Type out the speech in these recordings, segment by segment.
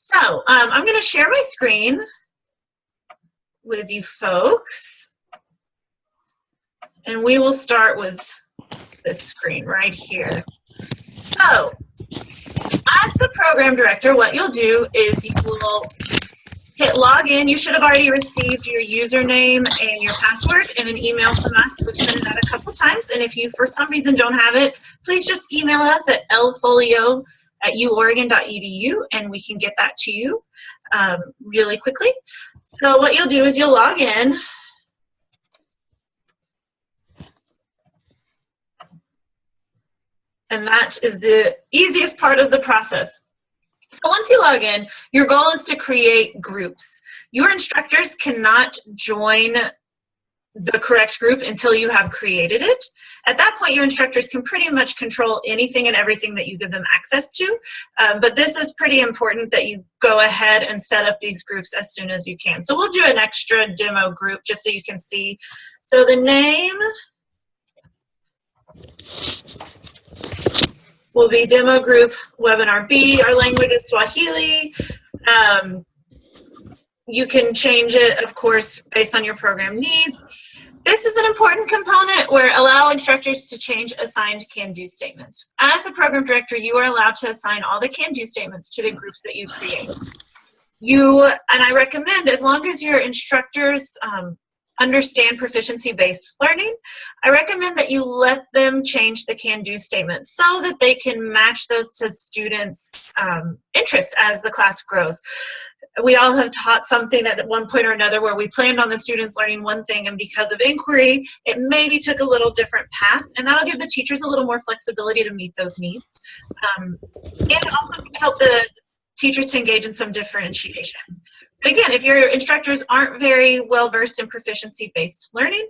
So I'm going to share my screen with you folks, and we will start with this screen right here. So as the program director, what you'll do is you will hit login. You should have already received your username and your password in an email from us. We've sent it out a couple times, and if you for some reason don't have it, please just email us at lfolio@uoregon.edu and we can get that to you really quickly. So what you'll do is you'll log in. And that is the easiest part of the process. So once you log in, your goal is to create groups. Your instructors cannot join the correct group until you have created it. At that point, your instructors can pretty much control anything and everything that you give them access to. But this is pretty important that you go ahead and set up these groups as soon as you can. So we'll do an extra demo group just so you can see. So the name will be Demo Group Webinar B. Our language is Swahili. You can change it, of course, based on your program needs. This is an important component where allow instructors to change assigned can-do statements. As a program director, you are allowed to assign all the can-do statements to the groups that you create. And I recommend, as long as your instructors understand proficiency-based learning, I recommend that you let them change the can-do statements so that they can match those to students' interest as the class grows. We all have taught something at one point or another where we planned on the students learning one thing, and because of inquiry, it maybe took a little different path, and that'll give the teachers a little more flexibility to meet those needs. And also help the teachers to engage in some differentiation. But again, if your instructors aren't very well versed in proficiency-based learning,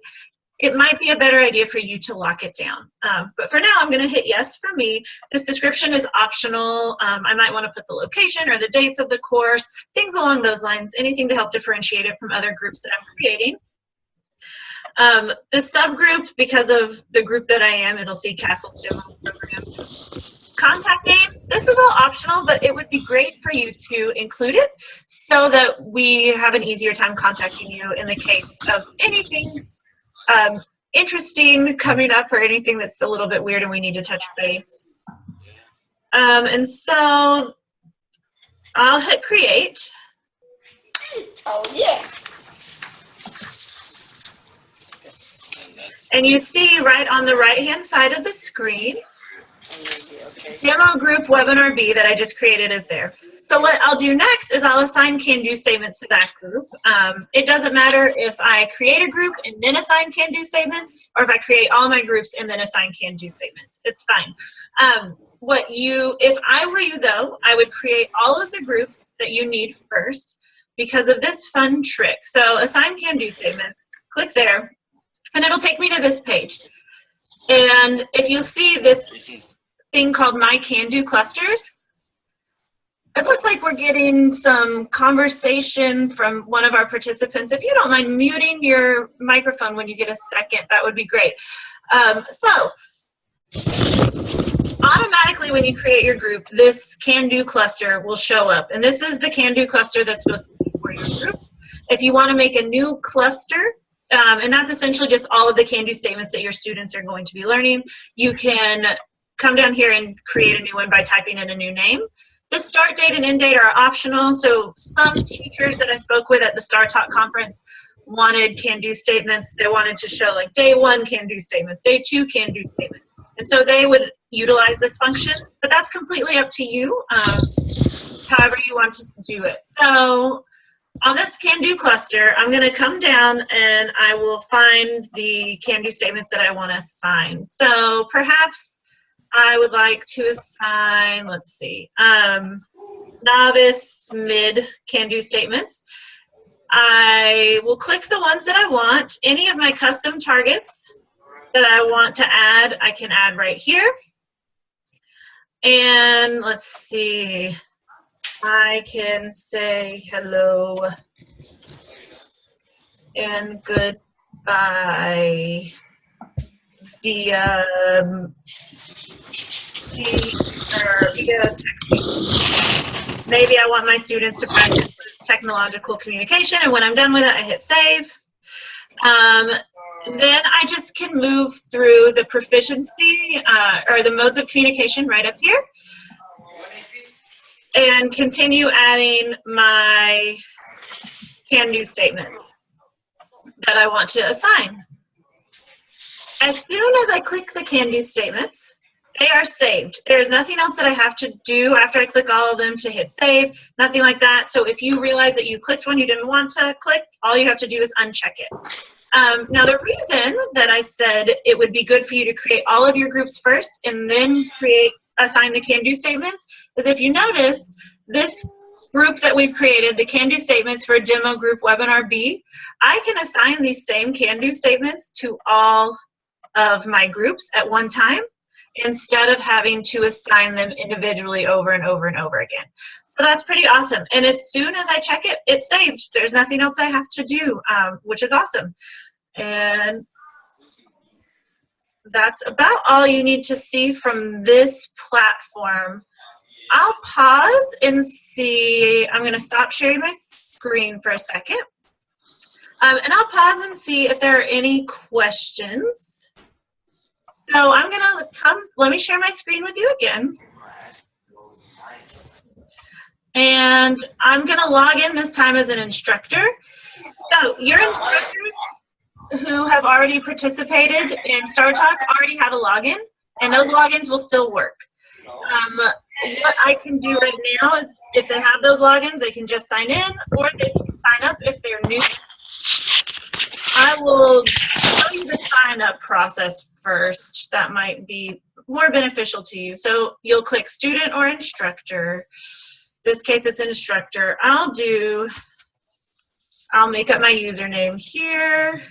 it might be a better idea for you to lock it down. But for now, I'm going to hit yes for me. This description is optional. I might want to put the location or the dates of the course, things along those lines, anything to help differentiate it from other groups that I'm creating. The subgroup, because of the group that I am, it'll see Castle's demo program. Contact name, this is all optional, but it would be great for you to include it so that we have an easier time contacting you in the case of anything interesting coming up or anything that's a little bit weird and we need to touch base. And so I'll hit create. Oh yeah. And you see right on the right hand side of the screen, Demo Group Webinar B that I just created is there. So what I'll do next is I'll assign can-do statements to that group. It doesn't matter if I create a group and then assign can-do statements, or if I create all my groups and then assign can-do statements. It's fine. If I were you though, I would create all of the groups that you need first because of this fun trick. So assign can-do statements, click there, and it'll take me to this page. And if you'll see this thing called My Can-Do Clusters, it looks like we're getting some conversation from one of our participants. If you don't mind muting your microphone when you get a second, that would be great. So automatically when you create your group, this can-do cluster will show up. And this is the can-do cluster that's supposed to be for your group. If you want to make a new cluster, and that's essentially just all of the can-do statements that your students are going to be learning, you can come down here and create a new one by typing in a new name. The start date and end date are optional, so some teachers that I spoke with at the Star Talk conference wanted can-do statements. They wanted to show like day 1 can-do statements, day 2 can-do statements. And so they would utilize this function, but that's completely up to you, however you want to do it. So on this can-do cluster, I'm going to come down and I will find the can-do statements that I want to assign. So perhaps I would like to assign, let's see, novice, mid can-do statements. I will click the ones that I want. Any of my custom targets that I want to add, I can add right here. And let's see, I can say hello and goodbye via texting. Maybe I want my students to practice technological communication, and when I'm done with it, I hit save. Then I just can move through the proficiency or the modes of communication right up here and continue adding my can-do statements that I want to assign. As soon as I click the can-do statements, they are saved. There's nothing else that I have to do after I click all of them to hit save, nothing like that. So if you realize that you clicked one you didn't want to click, all you have to do is uncheck it. Now the reason that I said it would be good for you to create all of your groups first and then assign the can-do statements is if you notice this group that we've created, the can-do statements for demo group webinar B, I can assign these same can-do statements to all of my groups at one time instead of having to assign them individually over and over and over again. So that's pretty awesome. And as soon as I check it, it's saved. There's nothing else I have to do, which is awesome. And that's about all you need to see from this platform. I'll pause and see. I'm going to stop sharing my screen for a second. And I'll pause and see if there are any questions. So I'm going to let me share my screen with you again. And I'm going to log in this time as an instructor. So your instructors who have already participated in StarTalk already have a login, and those logins will still work. What I can do right now is if they have those logins, they can just sign in, or they can sign up if they're new. I will show you the sign up process first. That might be more beneficial to you. So you'll click student or instructor. This case it's instructor. I'll make up my username here.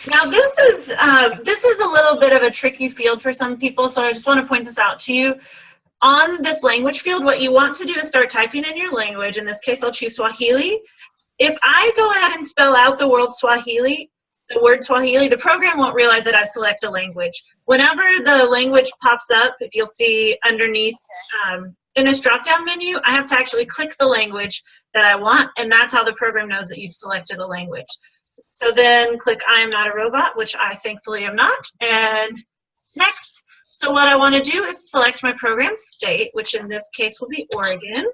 Now this is a little bit of a tricky field for some people, so I just want to point this out to you. On this language field, what you want to do is start typing in your language. In this case, I'll choose Swahili. If I go ahead and spell out the word Swahili, the program won't realize that I've selected a language. Whenever the language pops up, if you'll see underneath in this drop-down menu, I have to actually click the language that I want, and that's how the program knows that you've selected a language. So then click I am not a robot, which I thankfully am not, and next. So what I want to do is select my program state, which in this case will be Oregon.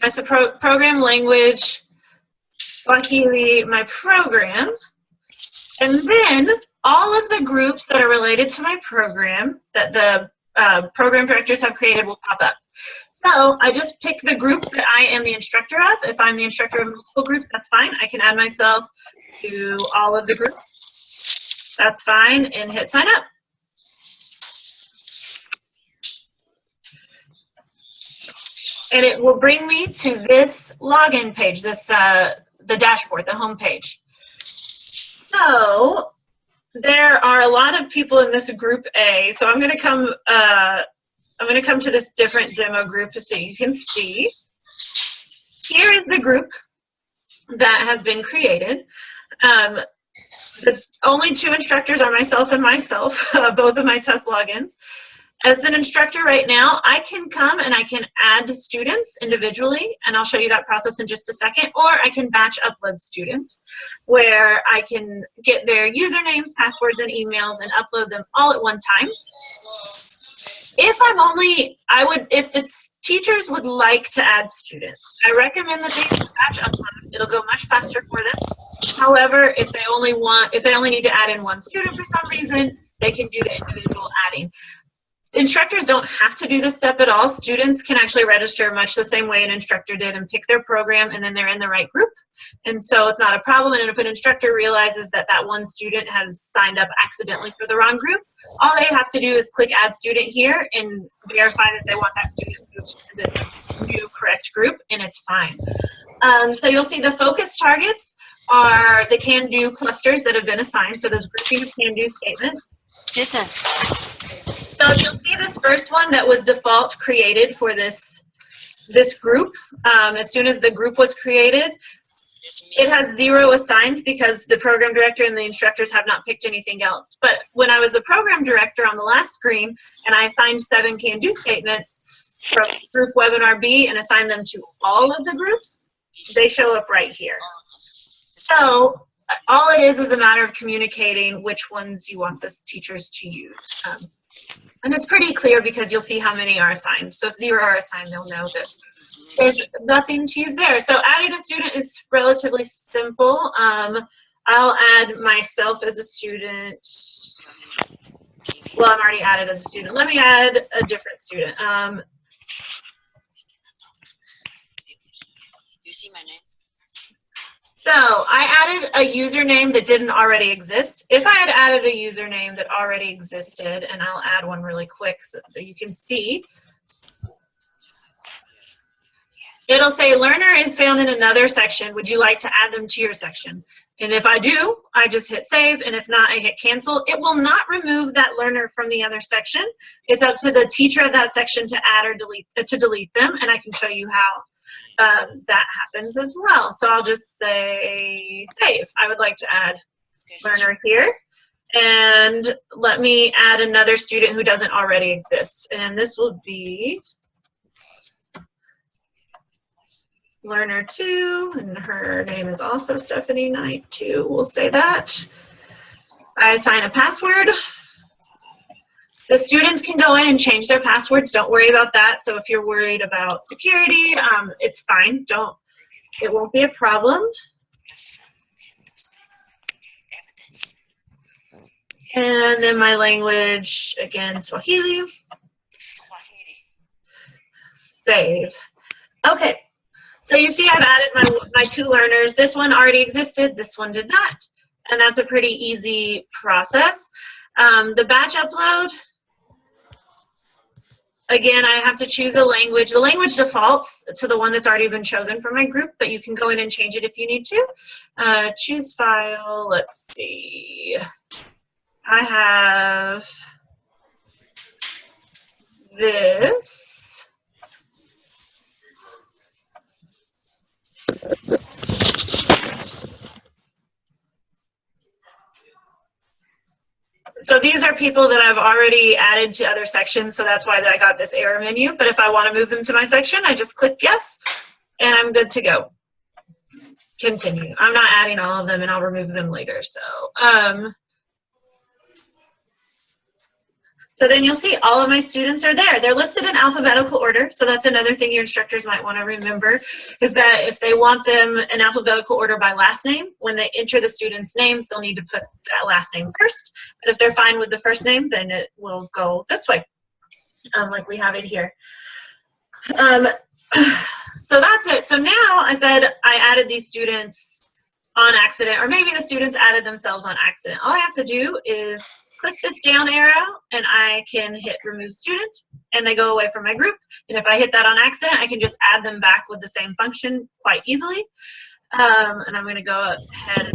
My program language, Swahili, my program, and then all of the groups that are related to my program that the program directors have created will pop up. So I just pick the group that I am the instructor of. If I'm the instructor of multiple groups, that's fine. I can add myself to all of the groups. That's fine, and hit sign up. And it will bring me to this login page, this the dashboard, the home page. So there are a lot of people in this group A. So I'm going to come to this different demo group so you can see. Here is the group that has been created. The only two instructors are myself and myself, both of my test logins. As an instructor right now, I can come and I can add students individually, and I'll show you that process in just a second, or I can batch upload students where I can get their usernames, passwords, and emails and upload them all at one time. If the teachers would like to add students, I recommend that they batch upload. It'll go much faster for them. However, if they only need to add in one student for some reason, they can do the individual adding. Instructors don't have to do this step at all. Students can actually register much the same way an instructor did and pick their program, and then they're in the right group. And so it's not a problem. And if an instructor realizes that that one student has signed up accidentally for the wrong group, all they have to do is click add student here and verify that they want that student moved to this new correct group, and it's fine. So you'll see the focus targets are the can-do clusters that have been assigned, so those grouping of can-do statements. Yes, sir. So you'll see this first one that was default created for this group. As soon as the group was created, it has 0 assigned because the program director and the instructors have not picked anything else. But when I was the program director on the last screen and I assigned 7 can-do statements from group webinar B and assigned them to all of the groups, they show up right here. So all it is a matter of communicating which ones you want the teachers to use. And it's pretty clear because you'll see how many are assigned. So if 0 are assigned, they'll know that there's nothing to use there. So adding a student is relatively simple. I'll add myself as a student. Well, I'm already added as a student. Let me add a different student. You see my name? So I added a username that didn't already exist. If I had added a username that already existed, and I'll add one really quick so that you can see, it'll say learner is found in another section. Would you like to add them to your section? And if I do, I just hit save, and if not, I hit cancel. It will not remove that learner from the other section. It's up to the teacher of that section to add or delete them, and I can show you how that happens as well. So I'll just say save. I would like to add learner here, and let me add another student who doesn't already exist, and this will be learner 2, and her name is also Stephanie Knight 2. We'll say that. I assign a password. The students can go in and change their passwords. Don't worry about that. So if you're worried about security, it's fine. It won't be a problem. And then my language, again, Swahili. Save. Okay. So you see I've added my 2 learners. This one already existed. This one did not. And that's a pretty easy process. The batch upload, again, I have to choose a language. The language defaults to the one that's already been chosen for my group, but you can go in and change it if you need to. Choose file, let's see. I have this. So these are people that I've already added to other sections, so that's why I got this error menu. But if I want to move them to my section, I just click yes, and I'm good to go. Continue. I'm not adding all of them, and I'll remove them later. So then you'll see all of my students are there. They're listed in alphabetical order, so that's another thing your instructors might want to remember, is that if they want them in alphabetical order by last name, when they enter the students' names, they'll need to put that last name first. But if they're fine with the first name, then it will go this way, like we have it here. So that's it. So now I said I added these students on accident, or maybe the students added themselves on accident. All I have to do is click this down arrow and I can hit remove student and they go away from my group. And if I hit that on accident, I can just add them back with the same function quite easily. And I'm going to go ahead and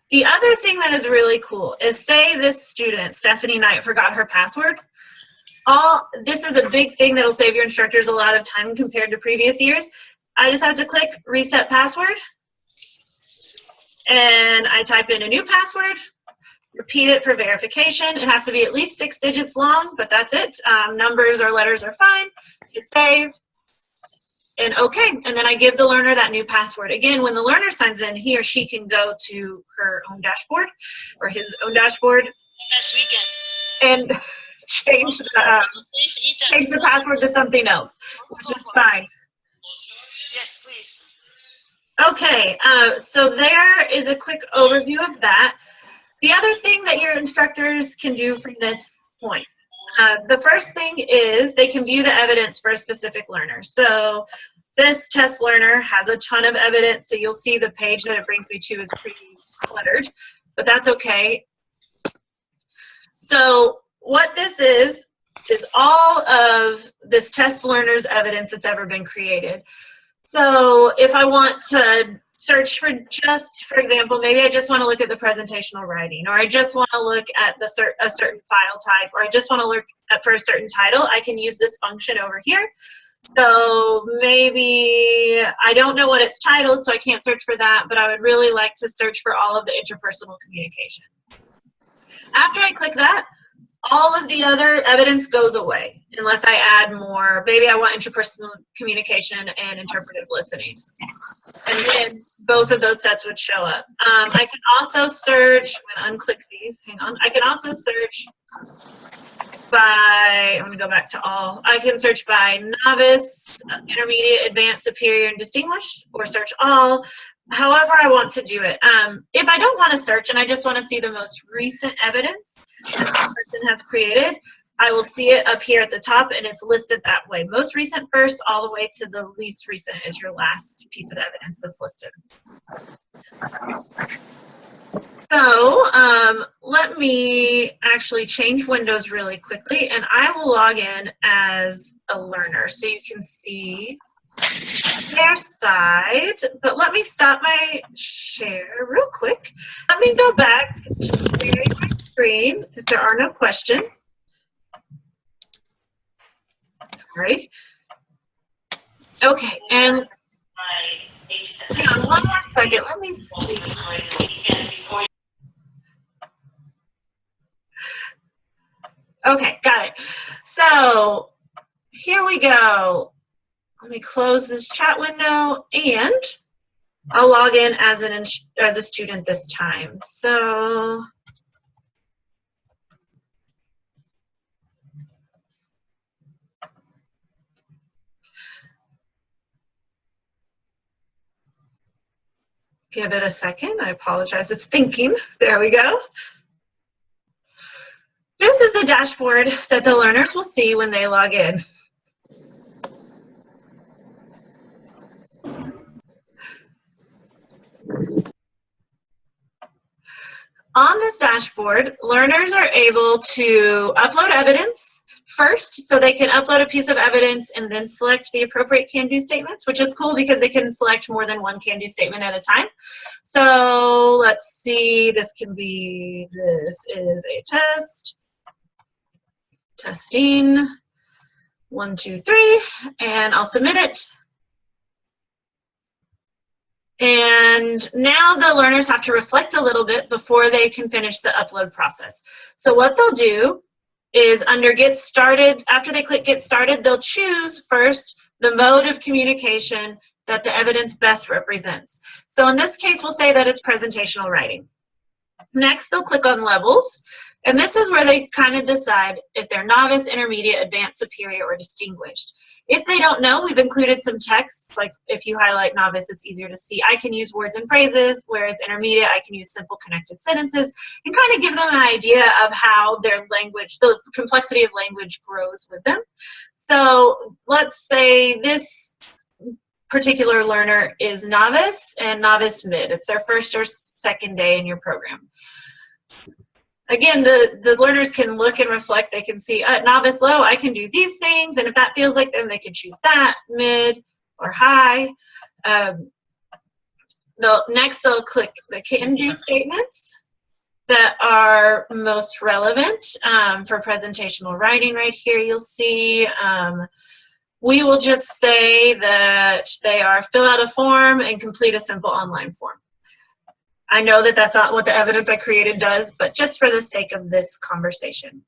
the other thing that is really cool is, say this student, Stephanie Knight, forgot her password. This is a big thing that'll save your instructors a lot of time compared to previous years. I just have to click reset password, and I type in a new password, repeat it for verification. It has to be at least 6 digits long, but that's it. Numbers or letters are fine. Hit save, and okay. And then I give the learner that new password. Again, when the learner signs in, he or she can go to her own dashboard or his own dashboard and change the password to something else, which is fine. Yes, please. Okay, so there is a quick overview of that. The other thing that your instructors can do from this point, the first thing is they can view the evidence for a specific learner. So this test learner has a ton of evidence, so you'll see the page that it brings me to is pretty cluttered, but that's okay. So what this is is all of this test learners evidence that's ever been created. So if I want to search for just, for example, maybe I just want to look at the presentational writing, or I just want to look at a certain file type, or I just want to look at for a certain title, I can use this function over here. So maybe I don't know what it's titled, so I can't search for that, but I would really like to search for all of the interpersonal communication. After I click that, all of the other evidence goes away unless I add more. Maybe I want interpersonal communication and interpretive listening. And then both of those sets would show up. I can also search, I'm going to unclick these, hang on. I can also search by, I'm going to go back to all. I can search by novice, intermediate, advanced, superior, and distinguished, or search all. However I want to do it. If I don't want to search and I just want to see the most recent evidence that the person has created, I will see it up here at the top and it's listed that way. Most recent first, all the way to the least recent is your last piece of evidence that's listed. So let me actually change windows really quickly and I will log in as a learner so you can see their side, but let me stop my share real quick. Let me go back to sharing my screen if there are no questions. Sorry. Okay, and hang on one more second. Let me see. Okay, got it. So here we go. Let me close this chat window and I'll log in as a student this time. So give it a second. I apologize. It's thinking. There we go. This is the dashboard that the learners will see when they log in. On this dashboard, learners are able to upload evidence first, so they can upload a piece of evidence and then select the appropriate can-do statements, which is cool because they can select more than one can-do statement at a time. So let's see, this can be, this is a test, testing, 1, 2, 3, and I'll submit it. And now the learners have to reflect a little bit before they can finish the upload process. So what they'll do is under Get Started, after they click Get Started, they'll choose first the mode of communication that the evidence best represents. So in this case, we'll say that it's presentational writing. Next, they'll click on Levels, and this is where they kind of decide if they're novice, intermediate, advanced, superior, or distinguished. If they don't know, we've included some text, like if you highlight novice, it's easier to see. I can use words and phrases, whereas intermediate, I can use simple connected sentences, and kind of give them an idea of how their language, the complexity of language grows with them. So let's say this particular learner is novice and novice mid. It's their first or second day in your program. Again, the learners can look and reflect. They can see novice low, I can do these things, and if that feels like them, they can choose that, mid or high. Next, they'll click the can-do statements that are most relevant for presentational writing. Right here, you'll see we will just say that they are fill out a form and complete a simple online form. I know that that's not what the evidence I created does, but just for the sake of this conversation.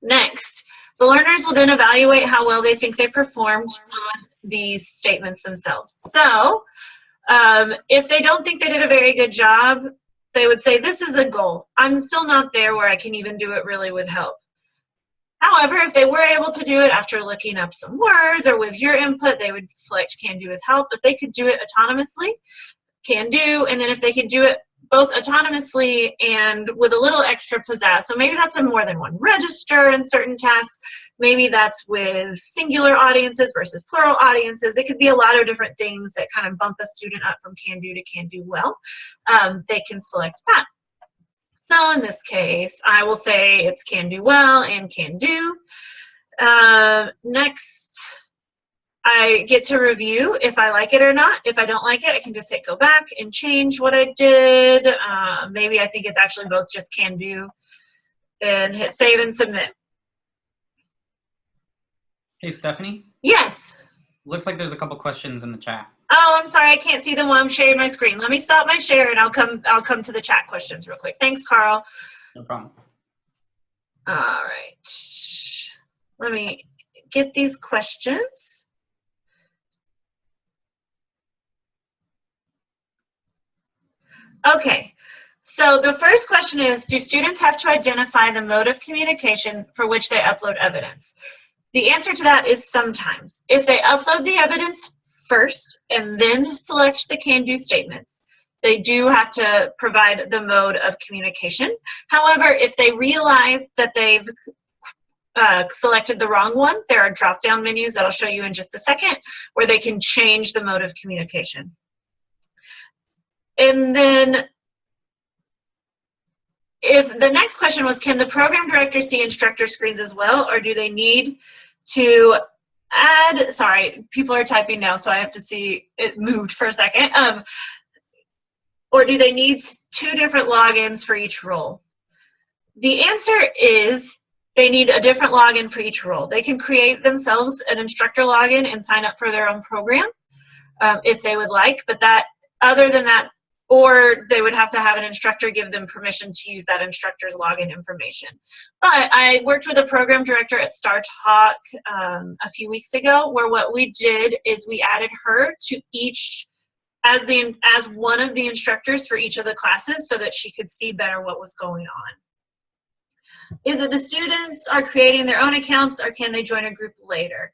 Next, the learners will then evaluate how well they think they performed on these statements themselves. So if they don't think they did a very good job, they would say, this is a goal. I'm still not there where I can even do it really with help. However, if they were able to do it after looking up some words or with your input, they would select can do with help. If they could do it autonomously, can do, and then if they could do it both autonomously and with a little extra pizzazz. So maybe that's a more than one register in certain tasks. Maybe that's with singular audiences versus plural audiences. It could be a lot of different things that kind of bump a student up from can do to can do well. They can select that. So in this case, I will say it's can do well and can do. Next, I get to review if I like it or not. If I don't like it, I can just hit go back and change what I did. Maybe I think it's actually both just can do, and hit save and submit. Hey, Stephanie? Yes. Looks like there's a couple questions in the chat. Oh, I'm sorry, I can't see them while I'm sharing my screen. Let me stop my share and I'll come to the chat questions real quick. Thanks, Carl. No problem. All right. Let me get these questions. Okay. So the first question is, do students have to identify the mode of communication for which they upload evidence? The answer to that is sometimes. If they upload the evidence first and then select the can-do statements, they do have to provide the mode of communication. However, if they realize that they've selected the wrong one, there are drop-down menus that I'll show you in just a second where they can change the mode of communication. And then if the next question was, can the program director see instructor screens as well, or do they need to add, sorry, people are typing now, so I have to see it moved for a second. Or do they need 2 different logins for each role? The answer is they need a different login for each role. They can create themselves an instructor login and sign up for their own program if they would like, but that, other than that, or they would have to have an instructor give them permission to use that instructor's login information. But I worked with a program director at StarTalk a few weeks ago, where what we did is we added her to each, as one of the instructors for each of the classes, so that she could see better what was going on. Is it the students are creating their own accounts, or can they join a group later?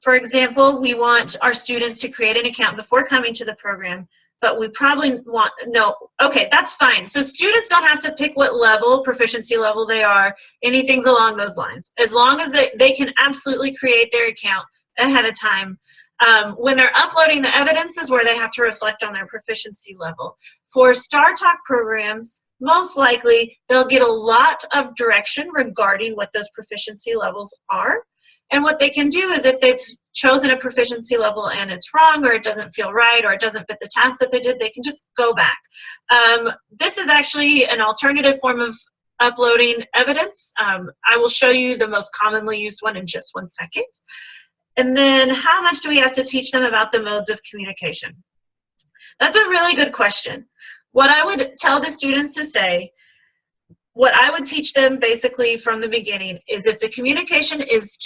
For example, we want our students to create an account before coming to the program, but we probably want, no, okay, that's fine. So students don't have to pick what level, proficiency level they are, anything along those lines. As long as they can absolutely create their account ahead of time. When they're uploading the evidence is where they have to reflect on their proficiency level. For StarTalk programs, most likely they'll get a lot of direction regarding what those proficiency levels are. And what they can do is, if they've chosen a proficiency level and it's wrong, or it doesn't feel right, or it doesn't fit the task that they did, they can just go back. This is actually an alternative form of uploading evidence. I will show you the most commonly used one in just one second. And then, how much do we have to teach them about the modes of communication? That's a really good question. What I would tell the students to say, what I would teach them basically from the beginning is, if the communication is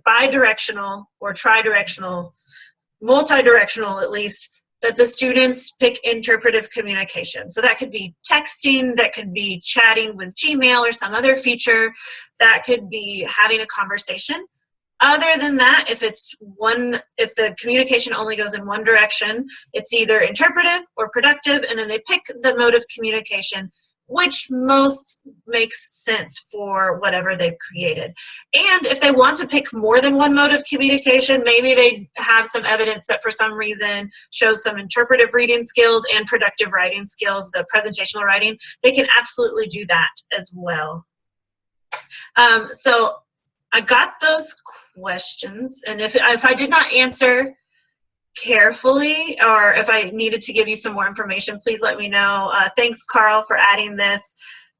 bidirectional or tridirectional, multi-directional at least, that the students pick interpretive communication. So that could be texting, that could be chatting with Gmail or some other feature, that could be having a conversation. Other than that, if the communication only goes in one direction, it's either interpretive or productive, and then they pick the mode of communication which most makes sense for whatever they've created. And if they want to pick more than one mode of communication, maybe they have some evidence that for some reason shows some interpretive reading skills and productive writing skills, the presentational writing, they can absolutely do that as well. So I got those questions, and if I did not answer carefully, or if I needed to give you some more information, please let me know. Thanks, Carl, for adding this.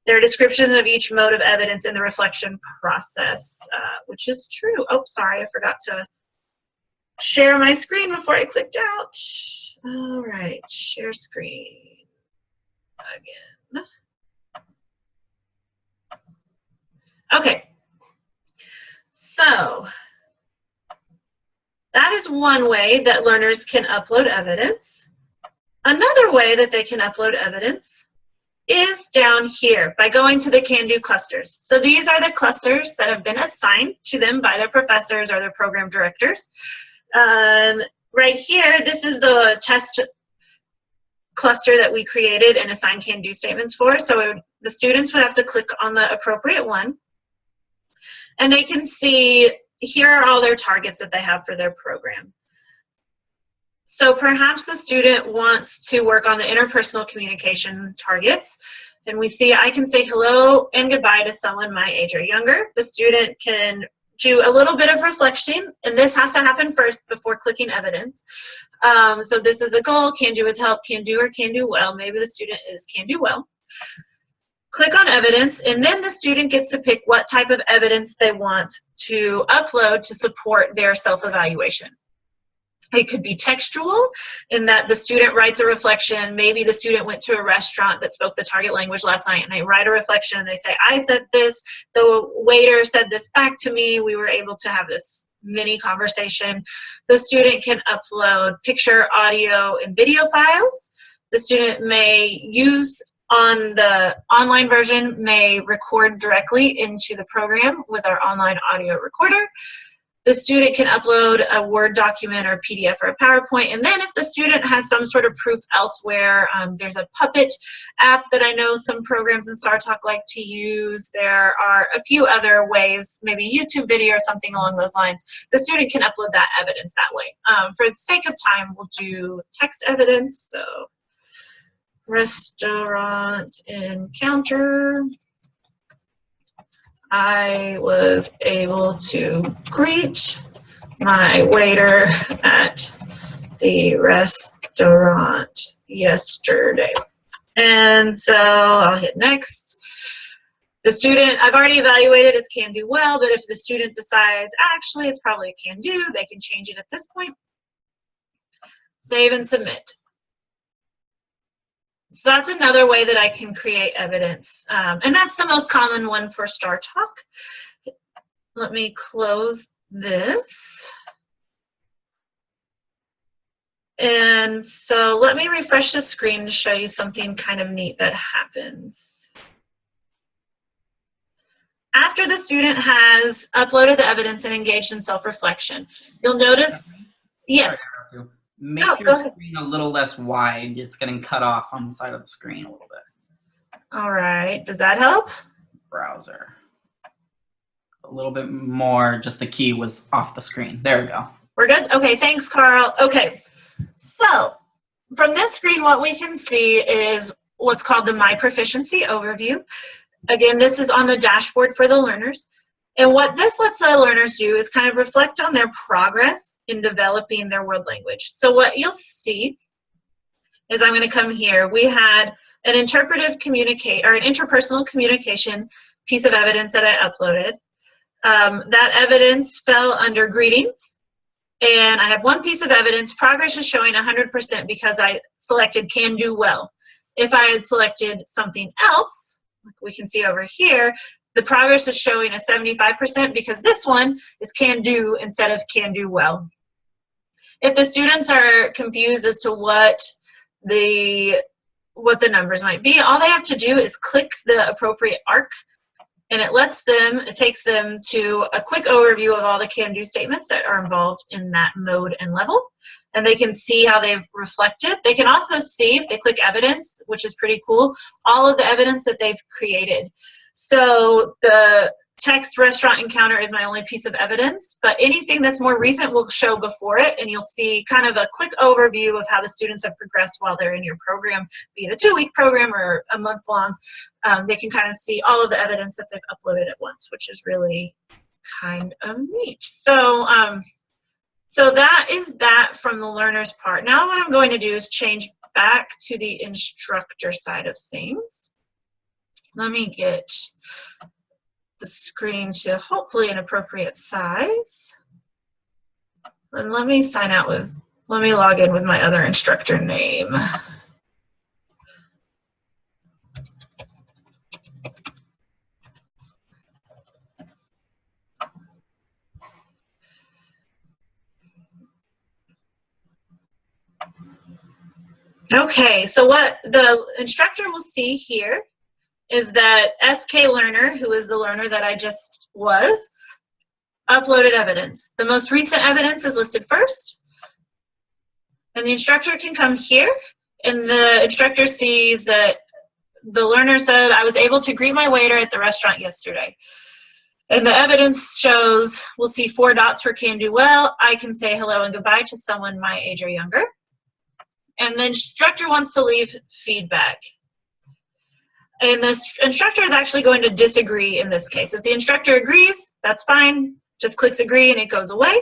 There are descriptions of each mode of evidence in the reflection process, which is true. Oh, sorry, I forgot to share my screen before I clicked out. All right, share screen again. Okay, so that is one way that learners can upload evidence. Another way that they can upload evidence is down here by going to the can-do clusters. So these are the clusters that have been assigned to them by their professors or their program directors. Right here, this is the test cluster that we created and assigned can-do statements for. So the students would have to click on the appropriate one, and they can see here are all their targets that they have for their program. So perhaps the student wants to work on the interpersonal communication targets. And we see I can say hello and goodbye to someone my age or younger. The student can do a little bit of reflection, and this has to happen first before clicking evidence. So this is a goal, can do with help, can do or can do well. Maybe the student is can do well. Click on evidence, and then the student gets to pick what type of evidence they want to upload to support their self-evaluation. It could be textual in that the student writes a reflection. Maybe the student went to a restaurant that spoke the target language last night and they write a reflection and they say, I said this, the waiter said this back to me, we were able to have this mini conversation. The student can upload picture, audio, and video files. The student may use on the online version, may record directly into the program with our online audio recorder. The student can upload a Word document or PDF or a PowerPoint, and then if the student has some sort of proof elsewhere, there's a Puppet app that I know some programs in StarTalk like to use. There are a few other ways, maybe YouTube video or something along those lines. The student can upload that evidence that way. For the sake of time, we'll do text evidence. So, restaurant encounter. I was able to greet my waiter at the restaurant yesterday. And so I'll hit next. The student, I've already evaluated as can do well, but if the student decides, actually, it's probably a can do, they can change it at this point. Save and submit. So that's another way that I can create evidence. And that's the most common one for StarTalk. Let me close this. And so let me refresh the screen to show you something kind of neat that happens. After the student has uploaded the evidence and engaged in self-reflection, you'll notice, yes. Make your screen a little less wide. It's getting cut off on the side of the screen a little bit. All right, does that help? Browser. A little bit more, just the key was off the screen. There we go. We're good? Okay, thanks, Carl. Okay, so from this screen, what we can see is what's called the My Proficiency overview. Again, this is on the dashboard for the learners. And what this lets the learners do is kind of reflect on their progress in developing their world language. So what you'll see is I'm going to come here. We had an interpretive or an interpersonal communication piece of evidence that I uploaded. That evidence fell under greetings. And I have one piece of evidence. Progress is showing 100% because I selected can do well. If I had selected something else, like we can see over here, the progress is showing a 75% because this one is can do instead of can do well. If the students are confused as to what the numbers might be, all they have to do is click the appropriate arc, and it takes them to a quick overview of all the can do statements that are involved in that mode and level. And they can see how they've reflected. They can also see, if they click evidence, which is pretty cool, all of the evidence that they've created. So the text restaurant encounter is my only piece of evidence, but anything that's more recent will show before it, and you'll see kind of a quick overview of how the students have progressed while they're in your program, be it a 2-week program or a month-long. They can kind of see all of the evidence that they've uploaded at once, which is really kind of neat. So, so that is that from the learner's part. Now what I'm going to do is change back to the instructor side of things. Let me get the screen to hopefully an appropriate size. And let me log in with my other instructor name. Okay, so what the instructor will see here is that SK Learner, who is the learner that I just was, uploaded evidence. The most recent evidence is listed first, and the instructor can come here, and the instructor sees that the learner said, I was able to greet my waiter at the restaurant yesterday. And the evidence shows, we'll see 4 dots for can do well. I can say hello and goodbye to someone my age or younger. And the instructor wants to leave feedback. And the instructor is actually going to disagree in this case. If the instructor agrees, that's fine. Just clicks agree and it goes away.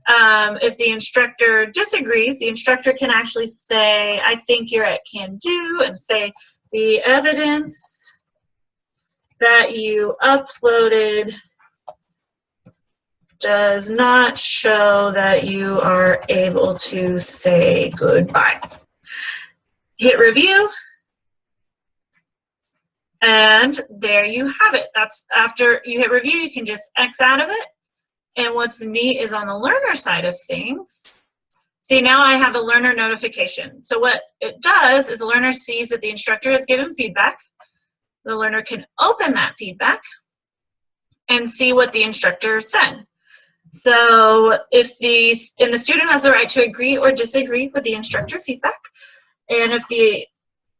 If the instructor disagrees, the instructor can actually say, I think you're at can do, and say the evidence that you uploaded does not show that you are able to say goodbye. Hit review. And there you have it. That's after you hit review, you can just X out of it. And what's neat is on the learner side of things, see, now I have a learner notification. So what it does is the learner sees that the instructor has given feedback. The learner can open that feedback and see what the instructor said. So if the student has the right to agree or disagree with the instructor feedback, and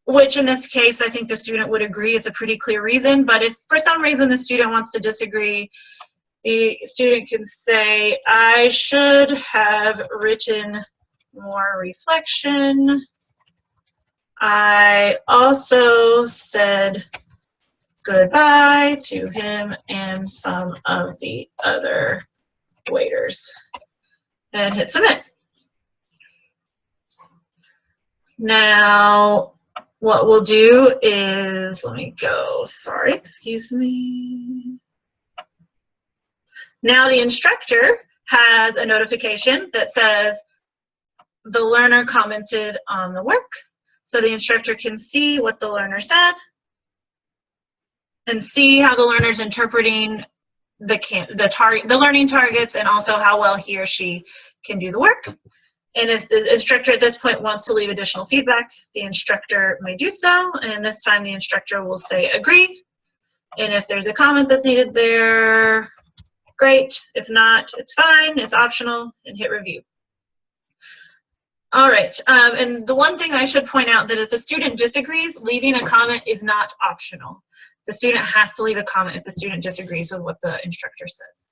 which in this case, I think the student would agree, it's a pretty clear reason, but if for some reason the student wants to disagree, the student can say, I should have written more reflection. I also said goodbye to him and some of the other waiters. And hit submit. Now, what we'll do is, let me go, sorry, excuse me. Now the instructor has a notification that says the learner commented on the work. So the instructor can see what the learner said and see how the learner's interpreting the learning targets and also how well he or she can do the work. And if the instructor at this point wants to leave additional feedback, the instructor may do so. And this time the instructor will say agree. And if there's a comment that's needed there, great. If not, it's fine. It's optional, and hit review. All right. And the one thing I should point out that if the student disagrees, leaving a comment is not optional. The student has to leave a comment if the student disagrees with what the instructor says.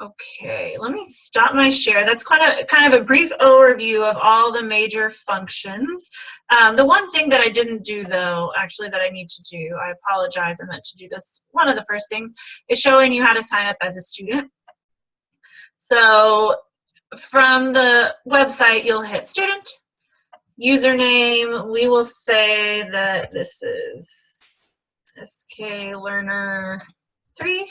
Okay, let me stop my share. That's kind of a brief overview of all the major functions. The one thing that I didn't do, though, actually that I need to do, I apologize, I meant to do this. One of the first things is showing you how to sign up as a student. So from the website, you'll hit student, username. We will say that this is SK Learner 3.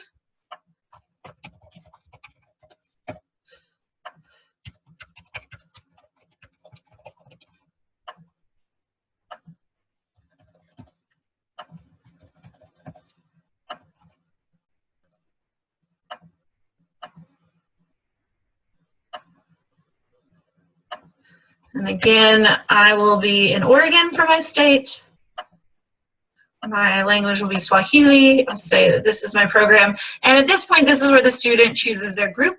And again, I will be in Oregon for my state. My language will be Swahili. I'll say that this is my program. And at this point, this is where the student chooses their group.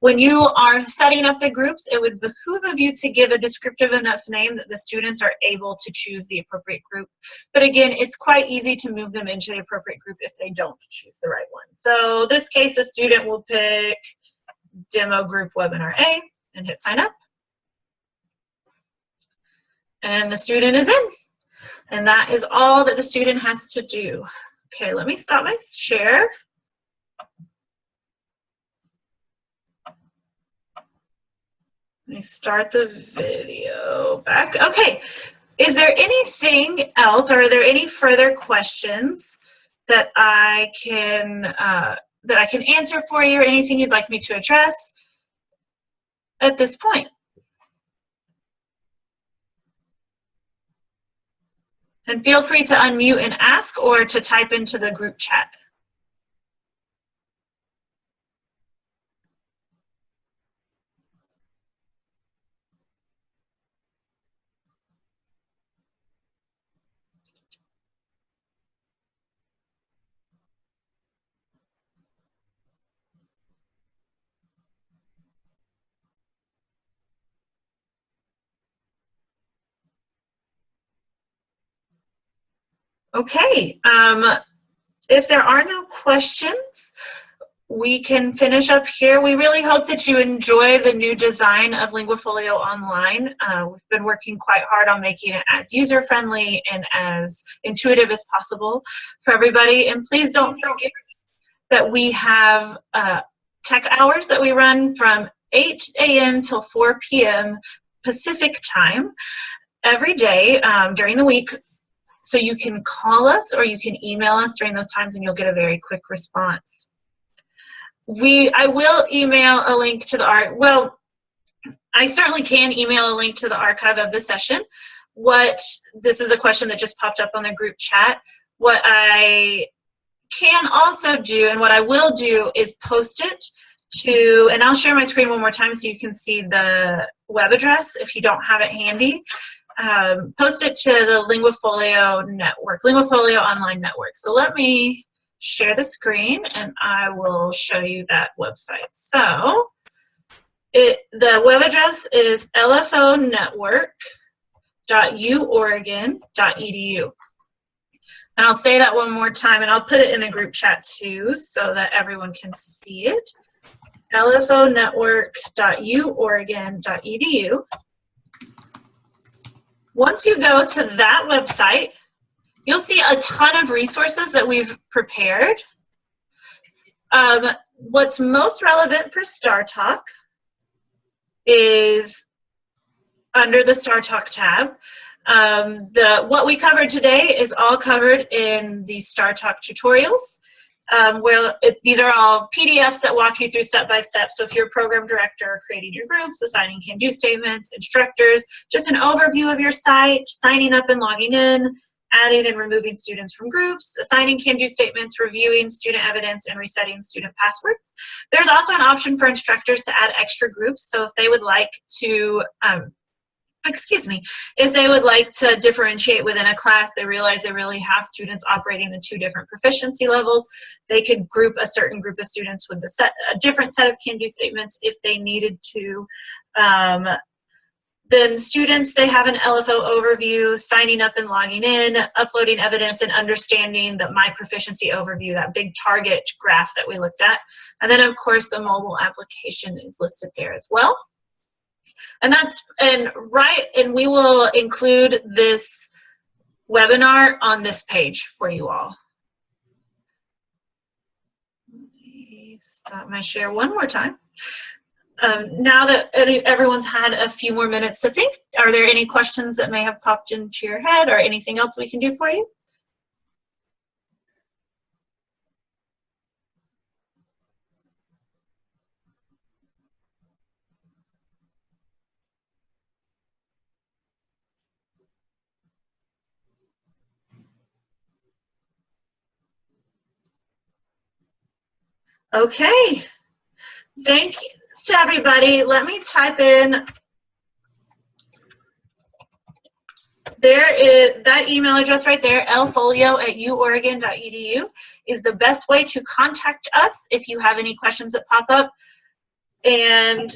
When you are setting up the groups, it would behoove of you to give a descriptive enough name that the students are able to choose the appropriate group. But again, it's quite easy to move them into the appropriate group if they don't choose the right one. So this case, the student will pick Demo Group Webinar A and hit sign up. And the student is in. And that is all that the student has to do. Okay, let me stop my share. Let me start the video back. Okay, is there anything else, or are there any further questions that I can answer for you, or anything you'd like me to address at this point? And feel free to unmute and ask, or to type into the group chat. Okay, if there are no questions, we can finish up here. We really hope that you enjoy the new design of LinguaFolio Online. We've been working quite hard on making it as user-friendly and as intuitive as possible for everybody. And please don't forget that we have tech hours that we run from 8 a.m. till 4 p.m. Pacific time every day during the week. So you can call us or you can email us during those times and you'll get a very quick response. I will email a link to the well, I certainly can email a link to the archive of the session. This is a question that just popped up on the group chat. What I can also do and what I will do is post it to, and I'll share my screen one more time so you can see the web address if you don't have it handy. Post it to the LinguaFolio network, LinguaFolio Online network. So let me share the screen and I will show you that website. So the web address is lfonetwork.uoregon.edu. And I'll say that one more time and I'll put it in the group chat too so that everyone can see it. lfonetwork.uoregon.edu. Once you go to that website, you'll see a ton of resources that we've prepared. What's most relevant for Star Talk is under the Star Talk tab. What we covered today is all covered in the Star Talk tutorials. These are all PDFs that walk you through step by step. So if you're a program director, creating your groups, assigning can-do statements, instructors, just an overview of your site, signing up and logging in, adding and removing students from groups, assigning can-do statements, reviewing student evidence, and resetting student passwords. There's also an option for instructors to add extra groups. So if they would like to if they would like to differentiate within a class, they realize they really have students operating in 2 different proficiency levels, they could group a certain group of students with a different set of can-do statements if they needed to. Then students, they have an LFO overview, signing up and logging in, uploading evidence, and understanding the My Proficiency overview, that big target graph that we looked at. And then, of course, the mobile application is listed there as well. And we will include this webinar on this page for you all. Let me stop my share one more time. Now that everyone's had a few more minutes to think, are there any questions that may have popped into your head or anything else we can do for you? Okay, thank you to everybody. Let me type in, there is that email address right there, lfolio@uoregon.edu is the best way to contact us if you have any questions that pop up. And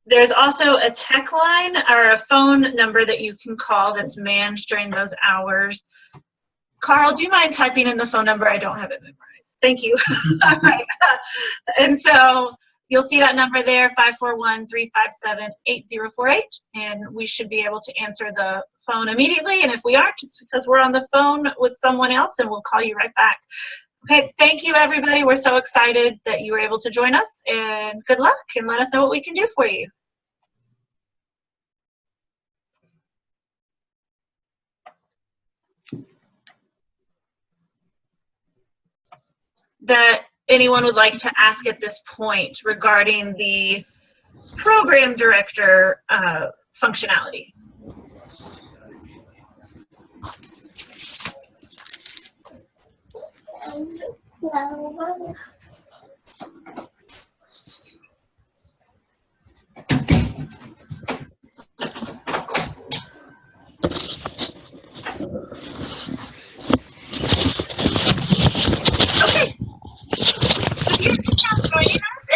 there's also a tech line or a phone number that you can call that's manned during those hours. Carl, do you mind typing in the phone number? I don't have it memorized. Thank you. All right. And so you'll see that number there, 541-357-8048, and we should be able to answer the phone immediately. And if we aren't, it's because we're on the phone with someone else, and we'll call you right back. Okay, thank you, everybody. We're so excited that you were able to join us, and good luck, and let us know what we can do for you. That anyone would like to ask at this point regarding the program director functionality?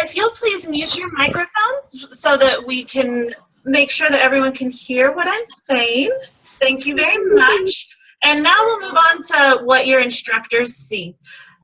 If you'll please mute your microphone so that we can make sure that everyone can hear what I'm saying. Thank you very much. And now we'll move on to what your instructors see.